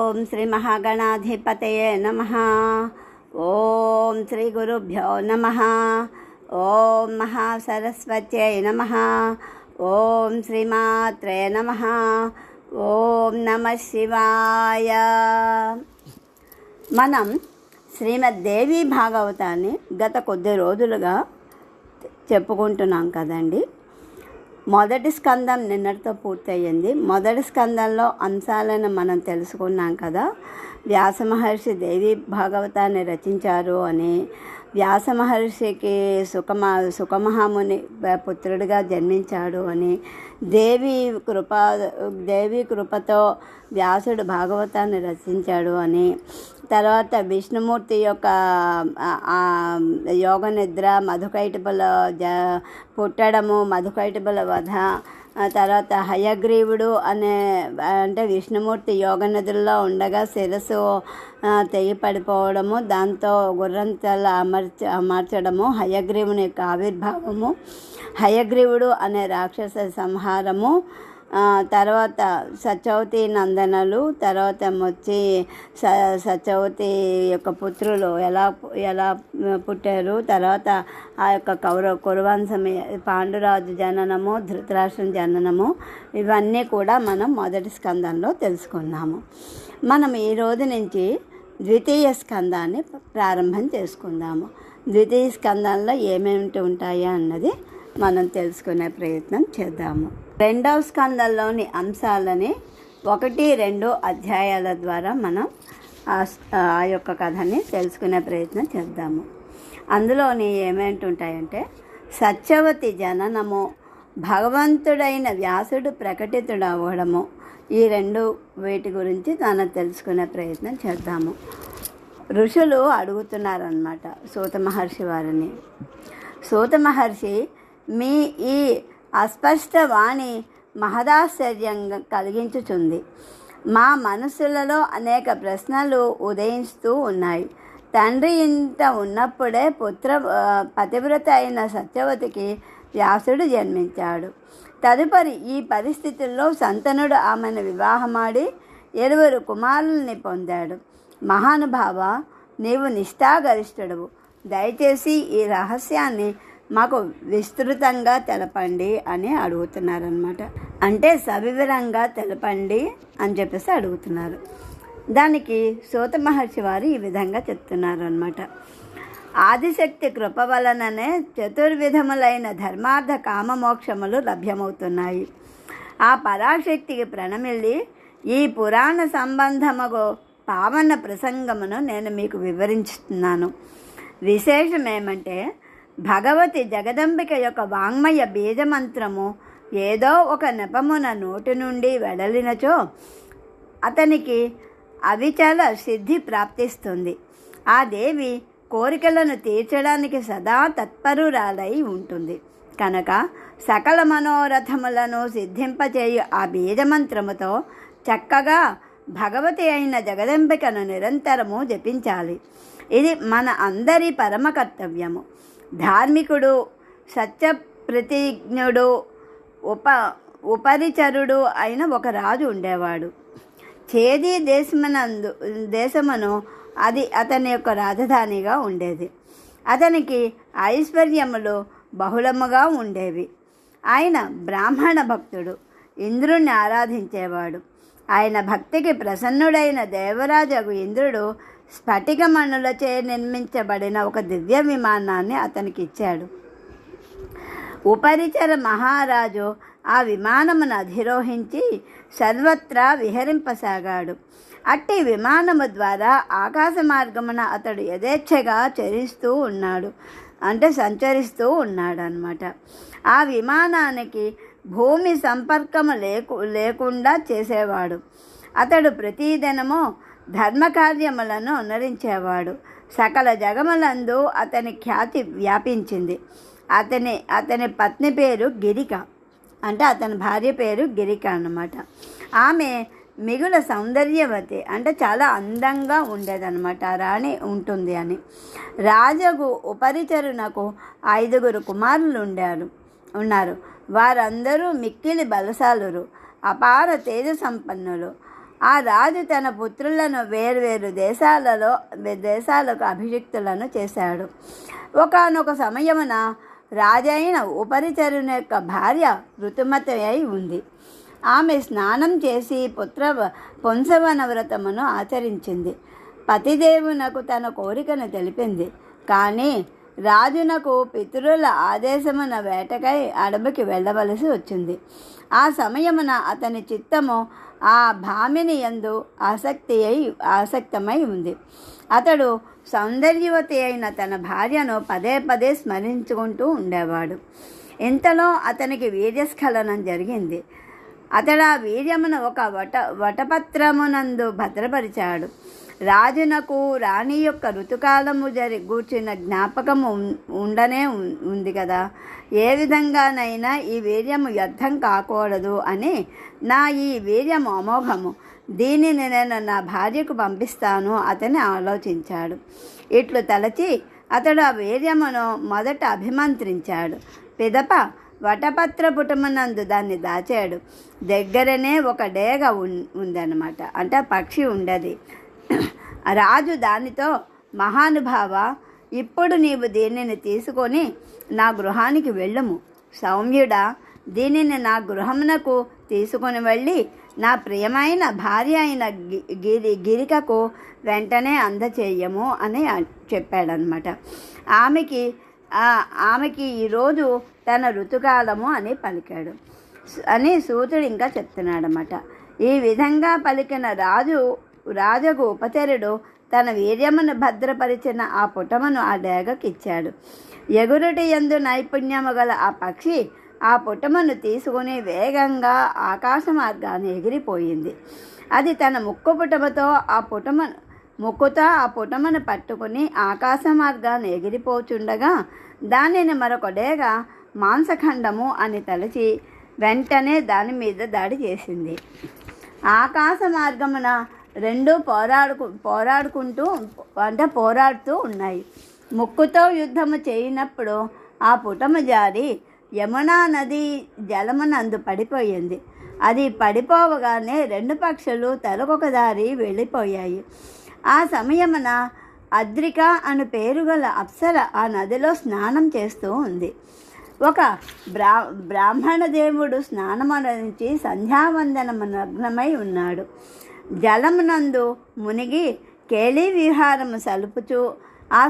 ఓం శ్రీ మహాగణాధిపతయే నమః. ఓం శ్రీ గురుభ్యో నమః. ఓం మహాసరస్వత్యై నమః. ఓం శ్రీమాత్రే నమః. ఓం నమః శివాయ. మనం శ్రీమద్ దేవి భాగవతాన్ని గత కొద్ది రోజులుగా చెప్పుకుంటున్నాం కదండి. మొదటి స్కందం నిన్నటితో పూర్తయింది. మొదటి స్కందంలో అంశాలను మనం తెలుసుకున్నాం కదా. వ్యాస మహర్షి దేవి భాగవతాన్ని రచించారు అని, వ్యాస మహర్షికి సుఖమహాముని పుత్రుడిగా జన్మించాడు అని, దేవి కృపతో వ్యాసుడు భాగవతాన్ని రచించాడు అని, తర్వాత విష్ణుమూర్తి యొక్క యోగ నిద్ర, మధుకైటబుల పుట్టడము, మధుకైటబుల వధ, తర్వాత హయగ్రీవుడు అంటే విష్ణుమూర్తి యోగ నిద్రలో ఉండగా శిరస్సు తెగి పడిపోవడము, దాంతో గుర్రంతల అమర్చడము, హయగ్రీవుని యొక్క ఆవిర్భావము, హయగ్రీవుడు అనే రాక్షస సంహారము, తర్వాత సత్యవతి నందనలు, తర్వాత వచ్చి సత్యవతి యొక్క పుత్రులు ఎలా పుట్టారు, తర్వాత ఆ యొక్క కురువంశం పాండురాజు జననము, ధృతరాష్ట్రం జననము, ఇవన్నీ కూడా మనం మొదటి స్కందంలో తెలుసుకున్నాము. మనం ఈ రోజు నుంచి ద్వితీయ స్కందాన్ని ప్రారంభం చేసుకుందాము. ద్వితీయ స్కందంలో ఏమేమిటి ఉంటాయా అన్నది మనం తెలుసుకునే ప్రయత్నం చేద్దాము. రెండవ స్కందంలోని అంశాలని 1-2 అధ్యాయాల ద్వారా మనం ఆ యొక్క కథని తెలుసుకునే ప్రయత్నం చేద్దాము. అందులోని ఏమేంటి ఉంటాయంటే, సత్యవతి జననము, భగవంతుడైన వ్యాసుడు ప్రకటితుడవ్వడము, ఈ వీటి గురించి మనం తెలుసుకునే ప్రయత్నం చేద్దాము. ఋషులు అడుగుతున్నారన్నమాట సూత మహర్షి వారిని. సూత మహర్షి, మీ ఈ అస్పష్ట వాణి మహదాశ్చర్యం కలిగించుచుంది. మా మనసులలో అనేక ప్రశ్నలు ఉదయిస్తూ ఉన్నాయి. తండ్రి ఇంట ఉన్నప్పుడే పతివ్రత అయిన సత్యవతికి వ్యాసుడు జన్మించాడు. తదుపరి ఈ పరిస్థితుల్లో సంతనుడు ఆమెను వివాహమాడి 7 కుమారుల్ని పొందాడు. మహానుభావ, నీవు నిష్ఠాగరిష్ఠుడవు. దయచేసి ఈ రహస్యాన్ని మాకు విస్తృతంగా తెలపండి అని అడుగుతున్నారనమాట. అంటే సవివరంగా తెలపండి అని చెప్పేసి అడుగుతున్నారు. దానికి సూత మహర్షి వారు ఈ విధంగా చెప్తున్నారనమాట. ఆదిశక్తి కృప వలననే చతుర్విధములైన ధర్మార్థ కామమోక్షములు లభ్యమవుతున్నాయి. ఆ పరాశక్తికి ప్రణమిల్లి ఈ పురాణ సంబంధముగు పావన ప్రసంగమును నేను మీకు వివరించుతున్నాను. విశేషమేమంటే, భగవతి జగదంబిక యొక్క వాంగ్మయ బీజమంత్రము ఏదో ఒక నెపమున నోటి నుండి వెడలినచో అతనికి అవిచల సిద్ధి ప్రాప్తిస్తుంది. ఆ దేవి కోరికలను తీర్చడానికి సదా తత్పరురాలై ఉంటుంది కనుక సకల మనోరథములను సిద్ధింపచేయు ఆ బీజమంత్రముతో చక్కగా భగవతి అయిన జగదంబికను నిరంతరము జపించాలి. ఇది మన అందరి పరమ కర్తవ్యము. ధార్మికుడు, సత్యప్రతిజ్ఞుడు, ఉపరిచరుడు అయిన ఒక రాజు ఉండేవాడు. చేది దేశమును అది అతని యొక్క రాజధానిగా ఉండేది. అతనికి ఐశ్వర్యములు బహుళముగా ఉండేవి. ఆయన బ్రాహ్మణ భక్తుడు, ఇంద్రుణ్ణి ఆరాధించేవాడు. ఆయన భక్తికి ప్రసన్నుడైన దేవరాజగు ఇంద్రుడు స్ఫటికమణులచే నిర్మించబడిన ఒక దివ్య విమానాన్ని అతనికి ఇచ్చాడు. ఉపరిచర మహారాజు ఆ విమానమును అధిరోహించి సర్వత్రా విహరింపసాగాడు. అట్టి విమానము ద్వారా ఆకాశ మార్గమున అతడు యథేచ్ఛగా సంచరిస్తూ ఉన్నాడు అన్నమాట. ఆ విమానానికి భూమి సంపర్కము లేకుండా చేసేవాడు. అతడు ప్రతిదినము ధర్మకార్యములను అనుసరించేవాడు. సకల జగములందు అతని ఖ్యాతి వ్యాపించింది. అతని పత్ని పేరు గిరిక, అంటే అతని భార్య పేరు గిరిక అన్నమాట. ఆమె మిగుల సౌందర్యవతి, అంటే చాలా అందంగా ఉండేదన్నమాట. రాణి ఉంటుంది అని. రాజగు ఉపరిచరునకు 5 కుమారులు ఉన్నారు. వారందరూ మిక్కిలి బలశాలురు, అపార తేజ సంపన్నులు. ఆ రాజు తన పుత్రులను వేర్వేరు దేశాలకు అభిషిక్తులను చేశాడు. ఒకానొక సమయమున రాజైన ఉపరిచరుని యొక్క భార్య ఋతుమతి అయి ఉంది. ఆమె స్నానం చేసి పుంసవన వ్రతమును ఆచరించింది. పతిదేవునకు తన కోరికను తెలిపింది. కానీ రాజునకు పితరుల ఆదేశమున వేటకై అడవికి వెళ్ళవలసి వచ్చింది. ఆ సమయమున అతని చిత్తము ఆ భామిని యందు ఆసక్తమై ఉంది. అతడు సౌందర్యవతి అయిన తన భార్యను పదే పదే స్మరించుకుంటూ ఉండేవాడు. ఇంతలో అతనికి వీర్యస్ఖలనం జరిగింది. అతడు ఆ వీర్యమును ఒక వటపత్రమునందు భద్రపరిచాడు. రాజునకు రాణి యొక్క ఋతుకాలము గూర్చిన జ్ఞాపకము ఉండనే ఉంది కదా. ఏ విధంగానైనా ఈ వీర్యము వ్యర్థం కాకూడదు అని, నా ఈ వీర్యము అమోఘము, దీనిని నేను నా భార్యకు పంపిస్తాను అతని ఆలోచించాడు. ఇట్లు తలచి అతడు ఆ వీర్యమును మొదట అభిమంత్రించాడు. పిదప వటపత్ర పుటమునందు దాన్ని దాచాడు. దగ్గరనే ఒక డేగ ఉందన్నమాట, అంటే పక్షి ఉండేది. రాజు దానితో, మహానుభావ, ఇప్పుడు నీవు దీనిని తీసుకొని నా గృహానికి వెళ్ళుము. సౌమ్యుడా, దీనిని నా గృహమునకు తీసుకొని వెళ్ళి నా ప్రియమైన భార్య అయిన గిరికకు వెంటనే అందచేయము అని చెప్పాడనమాట. ఆమెకి ఈరోజు తన ఋతుకాలము అని పలికాడు అని సూతుడు ఇంకా చెప్తున్నాడనమాట. ఈ విధంగా పలికిన రాజుకు ఉపచరుడు తన వీర్యమును భద్రపరిచిన ఆ పుటమును ఆ డేగకిచ్చాడు. ఎగురుటి యందు నైపుణ్యము గల ఆ పక్షి ఆ పుటమును తీసుకుని వేగంగా ఆకాశ మార్గాన్ని ఎగిరిపోయింది. అది తన ముక్కుతో ఆ పుటమును పట్టుకుని ఆకాశ మార్గాన్ని ఎగిరిపోచుండగా దానిని మరొక డేగ మాంసఖండము అని తలచి వెంటనే దాని మీద దాడి చేసింది. ఆకాశ మార్గమున రెండు పోరాడుతూ ఉన్నాయి. ముక్కుతో యుద్ధము చేయనప్పుడు ఆ పుటము జారి యమునా నది జలమునందు పడిపోయింది. అది పడిపోవగానే రెండు పక్షులు తలకొక దారి వెళ్ళిపోయాయి. ఆ సమయమున అద్రిక అను పేరు గల అప్సర ఆ నదిలో స్నానం చేస్తూ ఉంది. ఒక బ్రాహ్మణ దేవుడు స్నానమరించి సంధ్యావందనము నగ్నమై ఉన్నాడు. జలమునందు మునిగి కేళీ విహారము సలుపుచూ ఆ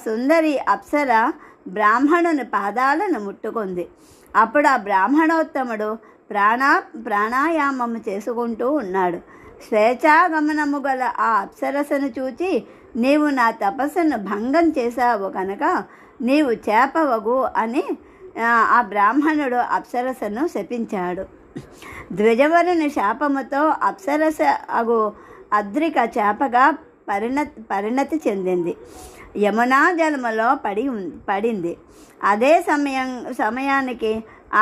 సుందరి అప్సర బ్రాహ్మణుని పాదాలను ముట్టుకుంది. అప్పుడు ఆ బ్రాహ్మణోత్తముడు ప్రాణాయామము చేసుకుంటూ ఉన్నాడు. స్వేచ్ఛాగమనము గల ఆ అప్సరసను చూచి, నీవు నా తపస్సును భంగం చేశావు కనుక నీవు చేపవగు అని ఆ బ్రాహ్మణుడు అప్సరసను శపించాడు. ద్విజవరుని శాపముతో అప్సరస అగు అద్రిక చేపగా పరిణతి చెందింది. యమునా జలములో పడింది. అదే సమయానికి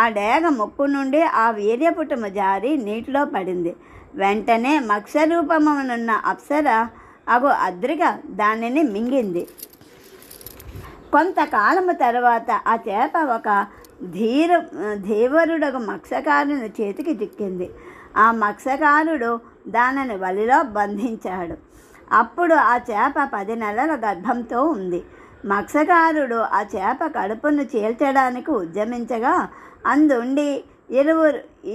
ఆ డేగ ముక్కు నుండి ఆ వీర్యపుటము జారి నీటిలో పడింది. వెంటనే మత్స్యరూపమునున్న అప్సర అగు అద్రిక దానిని మింగింది. కొంతకాలము తర్వాత ఆ చేప ఒక ధీవరుడగు మత్స్యకారుని చేతికి చిక్కింది. ఆ మత్స్యకారుడు దానిని వలిలో బంధించాడు. అప్పుడు ఆ చేప 10 నెలల గర్భంతో ఉంది. మత్స్యకారుడు ఆ చేప కడుపును చీల్చడానికి ఉద్యమించగా అందుండి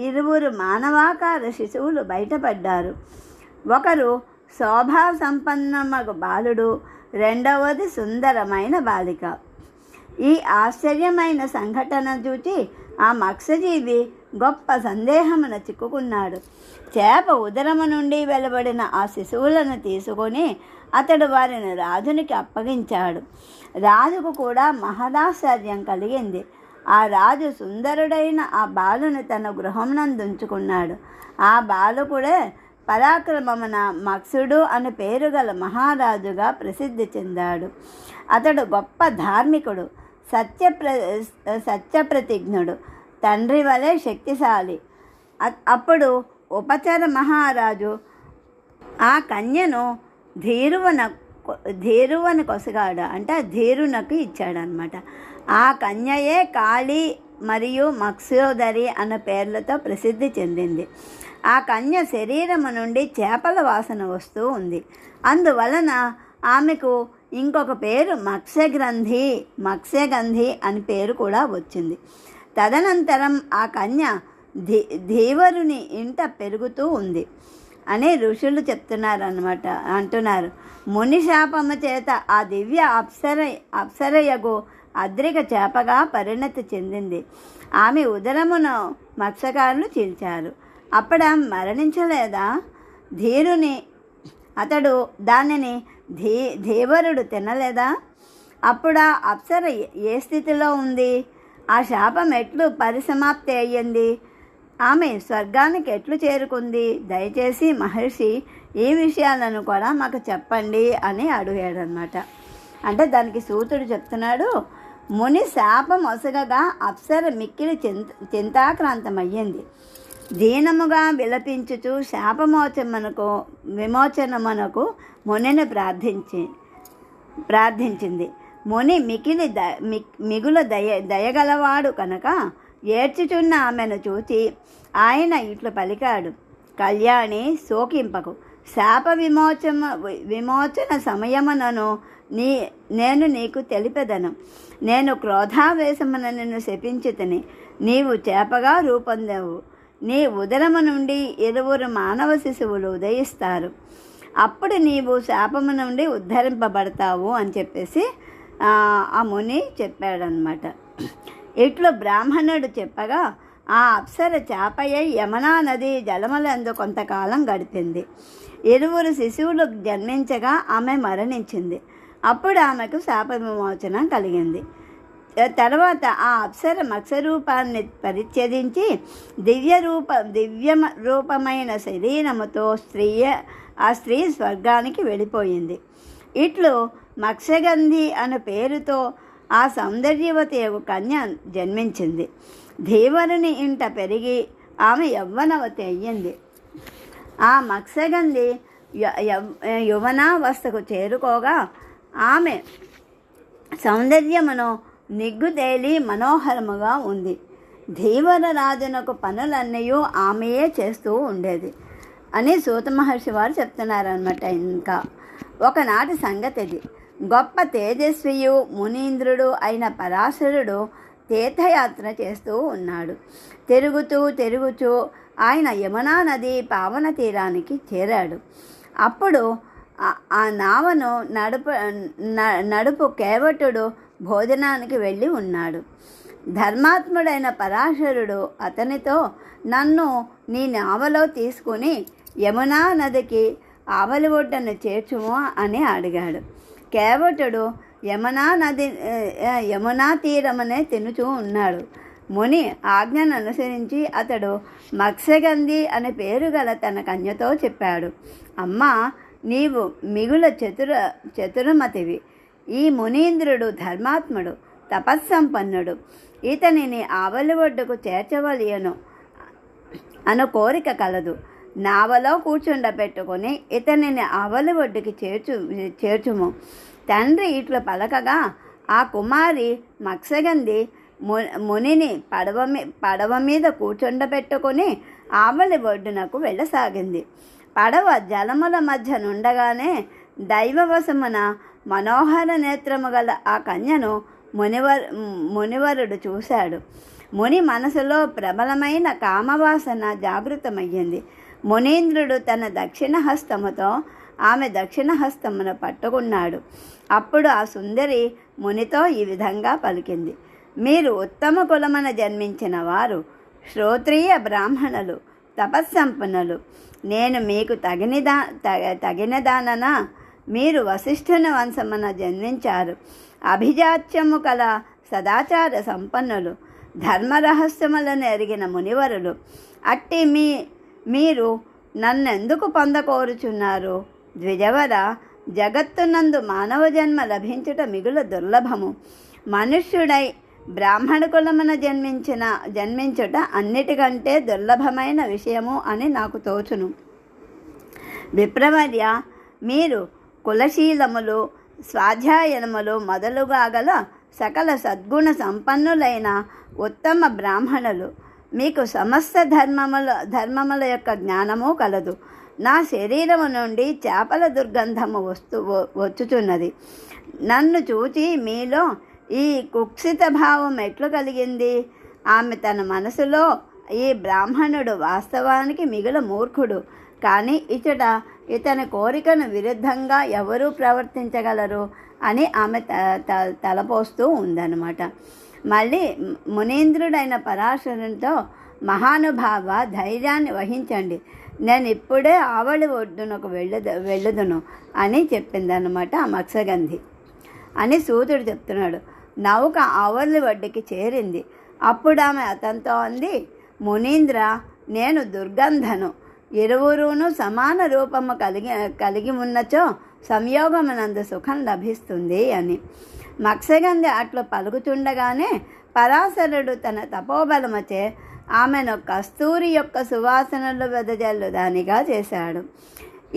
ఇరువురు మానవాకార శిశువులు బయటపడ్డారు. ఒకరు శోభా సంపన్నమగు బాలుడు, రెండవది సుందరమైన బాలిక. ఈ ఆశ్చర్యమైన సంఘటన చూచి ఆ మత్స్యజీవి గొప్ప సందేహమున చిక్కుకున్నాడు. చేప ఉదరము నుండి వెలువడిన ఆ శిశువులను తీసుకొని అతడు వారిని రాజునికి అప్పగించాడు. రాజుకు కూడా మహదాశ్చర్యం కలిగింది. ఆ రాజు సుందరుడైన ఆ బాలుని తన గృహమునందుంచుకున్నాడు. ఆ బాలకుడే పరాక్రమమున మత్స్యుడు అని పేరు గల మహారాజుగా ప్రసిద్ధి చెందాడు. అతడు గొప్ప ధార్మికుడు, సత్యప్రతిజ్ఞుడు, తండ్రి వలె శక్తిశాలి. అప్పుడు ఉపచర మహారాజు ఆ కన్యను ధీరువని కొసగాడు, అంటే ధీరునకు ఇచ్చాడనమాట. ఆ కన్యయే కాళీ మరియు మత్స్యోదరి అన్న పేర్లతో ప్రసిద్ధి చెందింది. ఆ కన్య శరీరము నుండి చేపల వాసన వస్తూ ఉంది. అందువలన ఆమెకు ఇంకొక పేరు మత్స్యగంధి అని పేరు కూడా వచ్చింది. తదనంతరం ఆ కన్య ధీవరుని ఇంట పెరుగుతూ ఉంది అని ఋషులు అంటున్నారు. ముని శాపము చేత ఆ దివ్య అప్సరయగు అద్రిక చేపగా పరిణతి చెందింది. ఆమె ఉదరమును మత్స్యకారులు చీల్చారు. అప్పుడ మరణించలేదా ధీరుని? అతడు దానిని ధీవరుడు తినలేదా? అప్పుడు ఆ అప్సర ఏ స్థితిలో ఉంది? ఆ శాపం ఎట్లు పరిసమాప్తి అయ్యింది? ఆమె స్వర్గానికి ఎట్లు చేరుకుంది? దయచేసి మహర్షి ఈ విషయాలను కూడా మాకు చెప్పండి అని అడిగాడనమాట. అంటే దానికి సూతుడు చెప్తున్నాడు, ముని శాపం ఒసగగా అప్సర మిక్కిలి చింతాక్రాంతమయ్యింది. దీనముగా విలపించుచు విమోచనమునకు మునిని ప్రార్థించింది. ముని మిగుల దయగలవాడు కనుక ఏడ్చుచున్న ఆమెను చూచి ఆయన ఇట్లు పలికాడు, కళ్యాణి శోకింపకు. శాప విమోచన సమయమునను నేను నీకు తెలిపెదను. నేను క్రోధావేశమున నిన్ను శపించితిని. నీవు చేపగా రూపొందావు. నీ ఉదరము నుండి 2 మానవ శిశువులు ఉదయిస్తారు. అప్పుడు నీవు శాపము నుండి ఉద్ధరింపబడతావు అని చెప్పేసి ఆ ముని చెప్పాడనమాట. ఇట్లు బ్రాహ్మణుడు చెప్పగా ఆ అప్సర చేపయ్య యమునా నది జలములందు కొంతకాలం గడిపింది. 2 శిశువులు జన్మించగా ఆమె మరణించింది. అప్పుడు ఆమెకు శాప విమోచన కలిగింది. తర్వాత ఆ అప్సర మత్స్యరూపాన్ని పరిచ్ఛేదించి దివ్య రూపమైన శరీరముతో ఆ స్త్రీ స్వర్గానికి వెళ్ళిపోయింది. ఇట్లు మత్స్యగంధి అనే పేరుతో ఆ సౌందర్యవతి కన్య జన్మించింది. ధీవరుని ఇంట పెరిగి ఆమె యవ్వనవతి అయ్యింది. ఆ మత్స్యగంధి యౌవనావస్థకు చేరుకోగా ఆమె సౌందర్యమును నిగ్గుతేలి మనోహరముగా ఉంది. ధీవర రాజునకు పనులన్నీ ఆమెయే చేస్తూ ఉండేది అని సూత మహర్షి వారు చెప్తున్నారనమాట. ఇంకా ఒకనాటి సంగతిది. గొప్ప తేజస్వియు మునీంద్రుడు అయిన పరాశరుడు తీర్థయాత్ర చేస్తూ ఉన్నాడు. తిరుగుచూ ఆయన యమునా నది పావన తీరానికి చేరాడు. అప్పుడు ఆ నావను నడుపు కేవటుడు భోజనానికి వెళ్ళి ఉన్నాడు. ధర్మాత్ముడైన పరాశరుడు అతనితో, నన్ను నీ నావలో తీసుకుని యమునా నదికి ఆవలి ఒడ్డును చేర్చుము అని అడిగాడు. కేవటుడు యమునా తీరమనే తినుచూ ఉన్నాడు. ముని ఆజ్ఞను అనుసరించి అతడు మత్స్యగంధి అనే పేరు గల తన కన్యతో చెప్పాడు, అమ్మా, నీవు మిగుల చతురమతివి. ఈ మునీంద్రుడు ధర్మాత్ముడు, తపస్సంపన్నుడు. ఇతనిని ఆవలి ఒడ్డుకు చేర్చవలయను అను కోరిక కలదు. నావలో కూర్చుండబెట్టుకొని ఇతనిని ఆవలి ఒడ్డుకి చేర్చుము. తండ్రి ఇట్లు పలకగా ఆ కుమారి మత్స్యగంధి మునిని పడవ మీద కూర్చుండబెట్టుకొని ఆవలి ఒడ్డునకు వెళ్ళసాగింది. పడవ జలముల మధ్య నుండగానే దైవవశమున మనోహర నేత్రము గల ఆ కన్యను మునివరుడు చూశాడు. ముని మనసులో ప్రబలమైన కామవాసన జాగృతమయ్యింది. మునీంద్రుడు తన దక్షిణ హస్తముతో ఆమె దక్షిణ హస్తమును పట్టుకున్నాడు. అప్పుడు ఆ సుందరి మునితో ఈ విధంగా పలికింది, మీరు ఉత్తమ కులమున జన్మించిన వారు, శ్రోత్రియ బ్రాహ్మణులు, తపస్సంపన్నులు. నేను మీకు తగినదాననా? మీరు వశిష్ఠుని వంశమున జన్మించారు. అభిజాత్యము కల సదాచార సంపన్నులు, ధర్మరహస్యములను ఎరిగిన మునివరులు. అట్టి మీరు నన్నెందుకు పొందకోరుచున్నారు? ద్విజవర, జగత్తునందు మానవ జన్మ లభించుట మిగుల దుర్లభము. మనుష్యుడై బ్రాహ్మణ కులమున జన్మించుట అన్నిటికంటే దుర్లభమైన విషయము అని నాకు తోచును. విప్రవర్య, మీరు కులశీలములు, స్వాధ్యాయనములు మొదలుగా గల సకల సద్గుణ సంపన్నులైన ఉత్తమ బ్రాహ్మణులు. మీకు సమస్త ధర్మముల యొక్క జ్ఞానము కలదు. నా శరీరము నుండి చేపల దుర్గంధము వచ్చుచున్నది. నన్ను చూచి మీలో ఈ కుక్షిత భావం ఎట్లు కలిగింది? ఆమె తన మనసులో, ఈ బ్రాహ్మణుడు వాస్తవానికి మిగుల మూర్ఖుడు, కానీ ఇతని కోరికను విరుద్ధంగా ఎవరూ ప్రవర్తించగలరు అని ఆమె తలపోస్తూ ఉందన్నమాట. మళ్ళీ మునీంద్రుడైన పరాశరునితో, మహానుభావ, ధైర్యాన్ని వహించండి, నేను ఇప్పుడే ఆవళి ఒడ్డునకు వెళ్ళుదును అని చెప్పిందన్నమాట ఆ మత్స్యగంధి అని సూతుడు చెప్తున్నాడు. నౌక ఆవలి ఒడ్డుకి చేరింది. అప్పుడు ఆమె అతనితో అంది, మునీంద్ర, నేను దుర్గంధను. ఇరువురును సమాన రూపము కలిగి ఉన్నచో సంయోగమునందు సుఖం లభిస్తుంది అని. మత్స్యగంధి అట్లు పలుకుతుండగానే పరాశరుడు తన తపోబలముచే ఆమెను కస్తూరి యొక్క సువాసనలు వెదజల్లుదానిగా చేశాడు.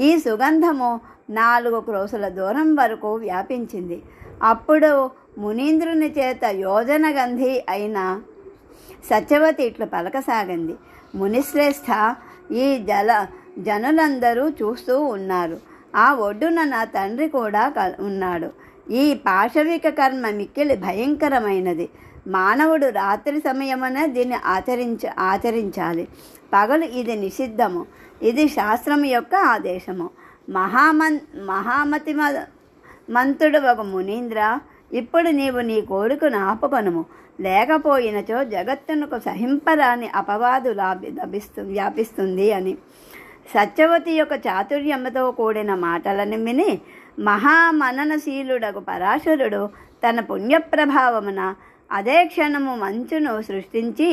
ఈ సుగంధము 4 క్రోసుల దూరం వరకు వ్యాపించింది. అప్పుడు మునీంద్రుని చేత యోజనగంధి అయిన సత్యవతి ఇట్లు పలకసాగింది, మునిశ్రేష్ఠ, ఈ జనులందరూ చూస్తూ ఉన్నారు. ఆ ఒడ్డున నా తండ్రి కూడా ఉన్నాడు. ఈ పాశవిక కర్మ మిక్కిలి భయంకరమైనది. మానవుడు రాత్రి సమయమున దీన్ని ఆచరించాలి. పగలు ఇది నిషిద్ధము. ఇది శాస్త్రము యొక్క ఆదేశము. మహామతిమంతుడు ఒక మునీంద్ర, ఇప్పుడు నీవు నీ కోరికను ఆపుకొనుము. లేకపోయినచో జగత్తునకు సహింపరాని అపవాదు వ్యాపిస్తుంది అని. సత్యవతి యొక్క చాతుర్యముతో కూడిన మాటలను విని మహామననశీలుడకు పరాశరుడు తన పుణ్యప్రభావమున అదే క్షణము మంచును సృష్టించి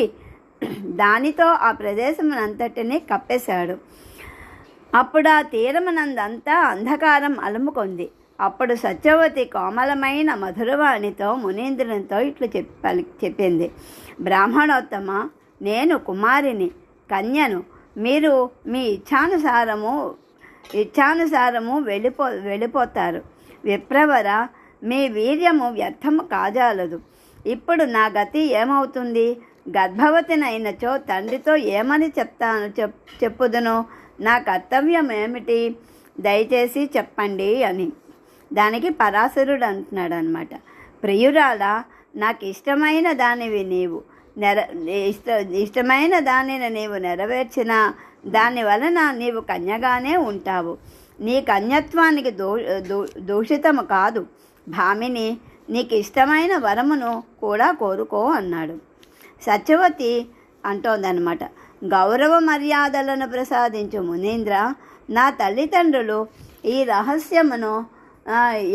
దానితో ఆ ప్రదేశమునంతటినీ కప్పేశాడు. అప్పుడు ఆ తీరమునందంతా అంధకారం అలుముకొంది. అప్పుడు సత్యవతి కోమలమైన మధురవాణితో మునీంద్రునితో ఇట్లు చెప్పింది, బ్రాహ్మణోత్తమ, నేను కుమారిని, కన్యను. మీరు మీ ఇచ్ఛానుసారము వెళ్ళిపోతారు. విప్రవర, మీ వీర్యము వ్యర్థము కాజాలదు. ఇప్పుడు నా గతి ఏమవుతుంది? గర్భవతినైనచో తండ్రితో ఏమని చెప్పుదును? నా కర్తవ్యం ఏమిటి? దయచేసి చెప్పండి అని. దానికి పరాశరుడు అంటున్నాడు అనమాట, ప్రియురాలా, నాకు ఇష్టమైన దానివి నీవు ఇష్టమైన దానిని నీవు నెరవేర్చిన దాని వలన నీవు కన్యగానే ఉంటావు. నీ కన్యత్వానికి దూషితము కాదు. భామిని, నీకు ఇష్టమైన వరమును కూడా కోరుకో అన్నాడు. సత్యవతి అంటోందనమాట, గౌరవ మర్యాదలను ప్రసాదించు మునీంద్ర, నా తల్లిదండ్రులు ఈ రహస్యమును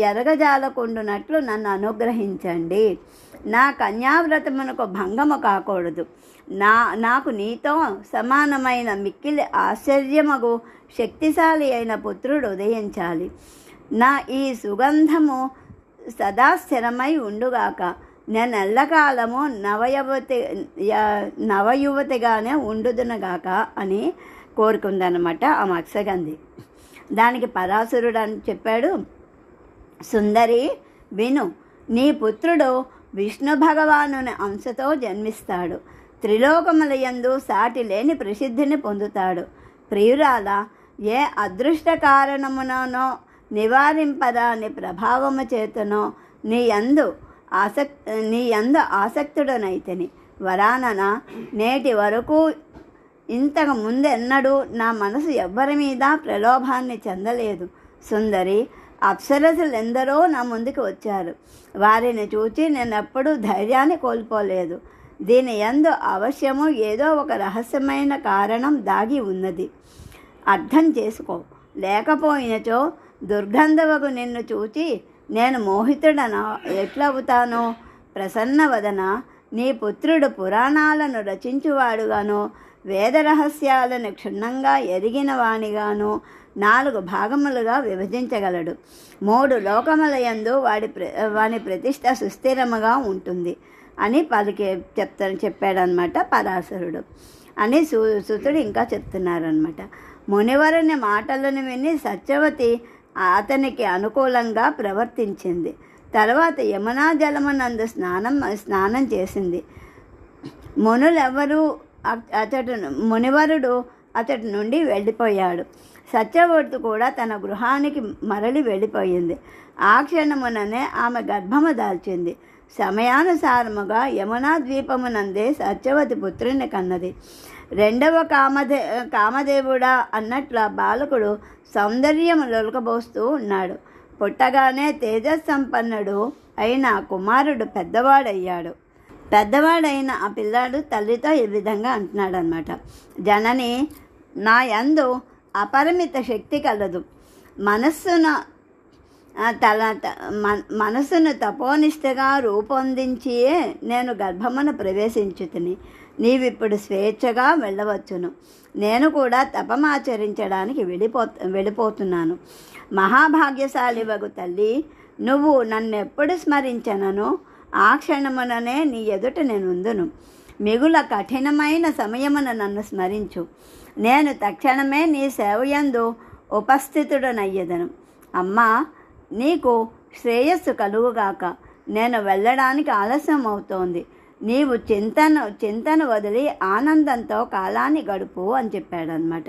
ఎరగజాలకుండునట్లు నన్ను అనుగ్రహించండి. నా కన్యావ్రతమునకు భంగము కాకూడదు. నాకు నీతో సమానమైన మిక్కిలి ఆశ్చర్యమగు శక్తిశాలి అయిన పుత్రుడు ఉదయించాలి. నా ఈ సుగంధము సదా స్థిరమై ఉండుగాక. నేను ఎల్లకాలము నవయువతిగానే ఉండుదునుగాక అని కోరుకుందనమాట ఆ మత్స్యగంధి. దానికి పరాశరుడు అని చెప్పాడు, సుందరి విను, నీ పుత్రుడు విష్ణు భగవానుని అంశతో జన్మిస్తాడు. త్రిలోకములయందు సాటి లేని ప్రసిద్ధిని పొందుతాడు. ప్రియురాల, ఏ అదృష్ట కారణమునో నివారింపరాని ప్రభావము చేతనో నీ యందు ఆసక్తుడనైతిని. వరానన, నేటి వరకు ఇంతకు ముందెన్నడూ నా మనసు ఎవ్వరి మీద ప్రలోభాన్ని చెందలేదు. సుందరి, అప్సరసులెందరో నా ముందుకు వచ్చారు. వారిని చూచి నేనెప్పుడూ ధైర్యాన్ని కోల్పోలేదు. దీని యందు అవశ్యము ఏదో ఒక రహస్యమైన కారణం దాగి ఉన్నది. అర్థం చేసుకో. లేకపోయినచో దుర్గంధవకు నిన్ను చూచి నేను మోహితుడన ఎట్లవుతానో? ప్రసన్నవదన, నీ పుత్రుడు పురాణాలను రచించువాడుగాను, వేద రహస్యాలను క్షుణ్ణంగా ఎరిగిన వానిగాను 4 భాగములుగా విభజించగలడు. 3 లోకములయందు వాని ప్రతిష్ట సుస్థిరముగా ఉంటుంది అని చెప్పాడనమాట పరాశరుడు అని సుతుడు ఇంకా చెప్తున్నారనమాట. మునివరుని మాటలను విని సత్యవతి అతనికి అనుకూలంగా ప్రవర్తించింది. తర్వాత యమునా జలమునందు స్నానం చేసింది. మునులెవ్వరూ మునివరుడు అతడి నుండి వెళ్ళిపోయాడు. సత్యవతి కూడా తన గృహానికి మరలి వెళ్ళిపోయింది. ఆ క్షణముననే ఆమె గర్భము దాల్చింది. సమయానుసారముగా యమునా ద్వీపమునందే సత్యవతి పుత్రుని కన్నది. రెండవ కామదేవుడా అన్నట్ల బాలకుడు సౌందర్యము లొలకబోస్తూ ఉన్నాడు. పుట్టగానే తేజస్సంపన్నుడు అయిన కుమారుడు పెద్దవాడైన ఆ పిల్లాడు తల్లితో ఈ విధంగా అంటున్నాడు అనమాట. జనని, నా యందు అపరిమిత శక్తి కలదు. మనస్సును తపోనిష్టగా రూపొందించియే నేను గర్భమును ప్రవేశించుతిని. నీవిప్పుడు స్వేచ్ఛగా వెళ్ళవచ్చును. నేను కూడా తపమాచరించడానికి వెళ్ళిపోతున్నాను. మహాభాగ్యశాలివగు తల్లి, నువ్వు నన్నెప్పుడు స్మరించనను ఆ క్షణముననే నీ ఎదుట నేనుందును. మిగుల కఠినమైన సమయమున నన్ను స్మరించు. నేను తక్షణమే నీ సేవయందు ఉపస్థితుడనయ్యదను. అమ్మా, నీకు శ్రేయస్సు కలుగుగాక. నేను వెళ్ళడానికి ఆలస్యం అవుతోంది. నీవు చింతను వదిలి ఆనందంతో కాలాన్ని గడుపు అని చెప్పాడనమాట.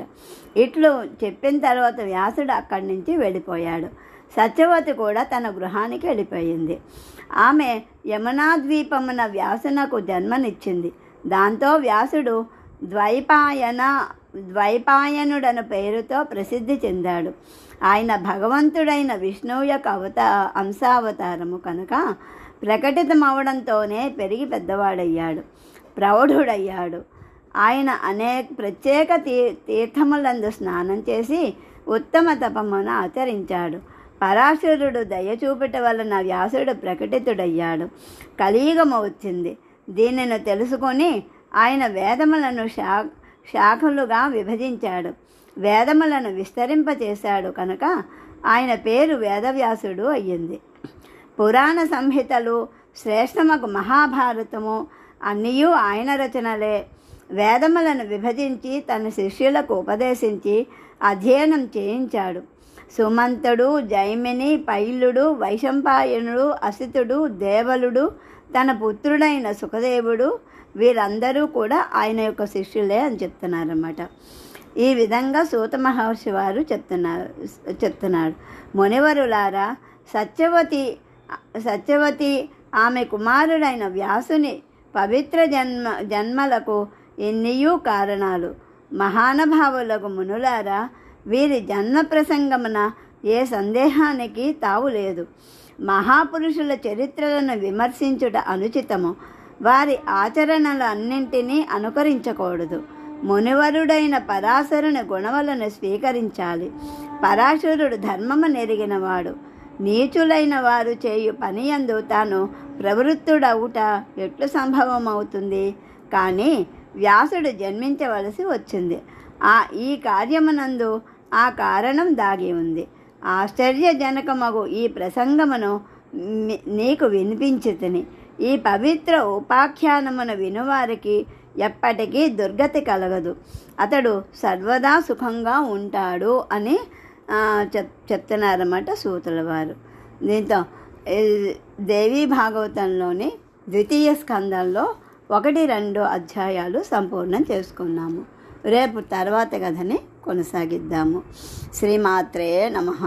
ఇట్లు చెప్పిన తర్వాత వ్యాసుడు అక్కడి నుంచి వెళ్ళిపోయాడు. సత్యవతి కూడా తన గృహానికి వెళ్ళిపోయింది. ఆమె యమునా ద్వీపమున వ్యాసునకు జన్మనిచ్చింది. దాంతో వ్యాసుడు ద్వైపాయనుడను పేరుతో ప్రసిద్ధి చెందాడు. ఆయన భగవంతుడైన విష్ణువు యొక్క అంశావతారము కనుక ప్రకటితమవడంతోనే పెరిగి పెద్దవాడయ్యాడు, ప్రౌఢుడయ్యాడు. ఆయన అనేక ప్రత్యేక తీర్థములందు స్నానం చేసి ఉత్తమ తపమును ఆచరించాడు. పరాశరుడు దయచూపట వలన వ్యాసుడు ప్రకటితుడయ్యాడు. కలియుగము వచ్చింది. దీనిని తెలుసుకొని ఆయన వేదములను శాఖలుగా విభజించాడు. వేదములను విస్తరింపచేశాడు కనుక ఆయన పేరు వేదవ్యాసుడు అయ్యింది. పురాణ సంహితలు, శ్రేష్టమగు మహాభారతము అన్నీయూ ఆయన రచనలే. వేదములను విభజించి తన శిష్యులకు ఉపదేశించి అధ్యయనం చేయించాడు. సుమంతుడు, జైమిని, పైలుడు, వైశంపాయనుడు, అసితుడు, దేవలుడు, తన పుత్రుడైన సుఖదేవుడు వీరందరూ కూడా ఆయన యొక్క శిష్యులే అని చెప్తున్నారన్నమాట. ఈ విధంగా సూత మహర్షి వారు చెప్తున్నాడు. మునివరులారా, సత్యవతి ఆమె కుమారుడైన వ్యాసుని పవిత్ర జన్మలకు ఎన్నియూ కారణాలు. మహానుభావులకు మునులారా, వీరి జన్మ ప్రసంగమున ఏ సందేహానికి తావు లేదు. మహాపురుషుల చరిత్రలను విమర్శించుట అనుచితము. వారి ఆచరణలు అన్నింటినీ అనుకరించకూడదు. మునివరుడైన పరాశరుని గుణములను స్వీకరించాలి. పరాశరుడు ధర్మము నెరిగినవాడు. నీచులైన వారు చేయు పనియందు తాను ప్రవృత్తుడవుట ఎట్లు సంభవమవుతుంది? కానీ వ్యాసుడు జన్మించవలసి వచ్చింది. ఈ కార్యమునందు ఆ కారణం దాగి ఉంది. ఆశ్చర్యజనకమగు ఈ ప్రసంగమును నీకు వినిపించితిని. ఈ పవిత్ర ఉపాఖ్యానమును వినువారికి ఎప్పటికీ దుర్గతి కలగదు. అతడు సర్వదా సుఖంగా ఉంటాడు అని చెప్తున్నారన్నమాట సూతుల వారు. దీంతో దేవీ భాగవతంలోని ద్వితీయ స్కందంలో 1-2 అధ్యాయాలు సంపూర్ణం చేసుకున్నాము. రేపు తర్వాత కథని కొనసాగిద్దాము. శ్రీమాత్రే నమః.